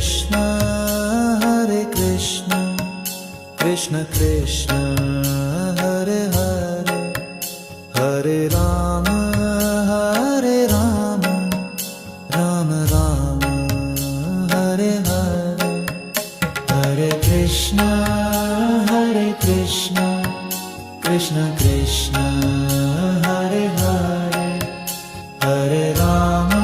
Krishna Hare Krishna Krishna Krishna Hare Hare Hare Ram Ram Ram Hare Hare Hare Krishna Krishna Krishna Krishna Hare Hare Hare Ram